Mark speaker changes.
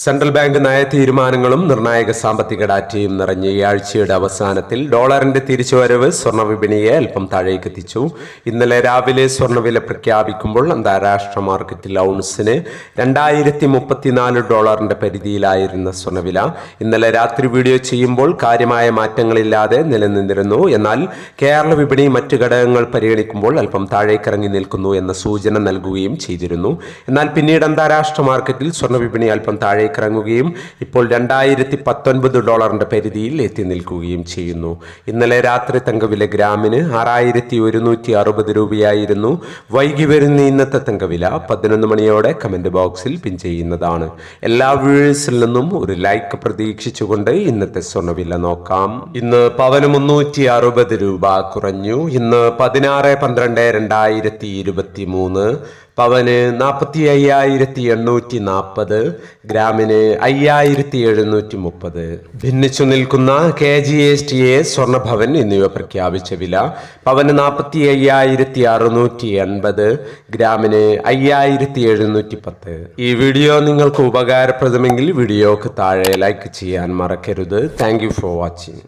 Speaker 1: Central bank നയ തീരുമാനങ്ങളും നിർണായക സാമ്പത്തിക ഡാറ്റയും നിറഞ്ഞ ഈ ആഴ്ചയുടെ അവസാനത്തിൽ ഡോളറിന്റെ തിരിച്ചുവരവ് സ്വർണ്ണ വിപണിയെ അല്പം താഴേക്കെത്തിച്ചു. ഇന്നലെ രാവിലെ സ്വർണ്ണവില പ്രഖ്യാപിക്കുമ്പോൾ അന്താരാഷ്ട്ര മാർക്കറ്റിൽ ഔൺസിന് $2034 പരിധിയിലായിരുന്ന സ്വർണ്ണവില ഇന്നലെ രാത്രി വീഡിയോ ചെയ്യുമ്പോൾ കാര്യമായ മാറ്റങ്ങളില്ലാതെ നിലനിന്നിരുന്നു. എന്നാൽ കേരള വിപണി മറ്റു ഘടകങ്ങൾ പരിഗണിക്കുമ്പോൾ അല്പം താഴേക്കിറങ്ങി നിൽക്കുന്നു എന്ന സൂചന നൽകുകയും ചെയ്തിരുന്നു. എന്നാൽ പിന്നീട് അന്താരാഷ്ട്ര മാർക്കറ്റിൽ സ്വർണ്ണ വിപണി അല്പം ഇറങ്ങുകയും ഇപ്പോൾ $2019 പരിധിയിൽ എത്തി നിൽക്കുകയും ചെയ്യുന്നു. ഇന്നലെ രാത്രി തങ്കവില ഗ്രാമിന് 6160 രൂപയായിരുന്നു. വൈകി വരുന്ന ഇന്നത്തെ തങ്കവില 11 മണിയോടെ കമന്റ് ബോക്സിൽ പിൻ ചെയ്യുന്നതാണ്. എല്ലാ വ്യൂവേഴ്സിൽ നിന്നും ഒരു ലൈക്ക് പ്രതീക്ഷിച്ചുകൊണ്ട് ഇന്നത്തെ സ്വർണ്ണവില നോക്കാം. ഇന്ന് പവന് 360 രൂപ കുറഞ്ഞു. ഇന്ന് 16/12/2023 പവന് 45,840, ഗ്രാമിന് 5,730. ഭിന്നിച്ചു നിൽക്കുന്ന KGSTA, സ്വർണ്ണഭവൻ എന്നിവ പ്രഖ്യാപിച്ച വില: പവന് 45,680, ഗ്രാമിന് 5,710. ഈ വീഡിയോ നിങ്ങൾക്ക് ഉപകാരപ്രദമെങ്കിൽ വീഡിയോക്ക് താഴെ ലൈക്ക് ചെയ്യാൻ മറക്കരുത്. Thank you for watching.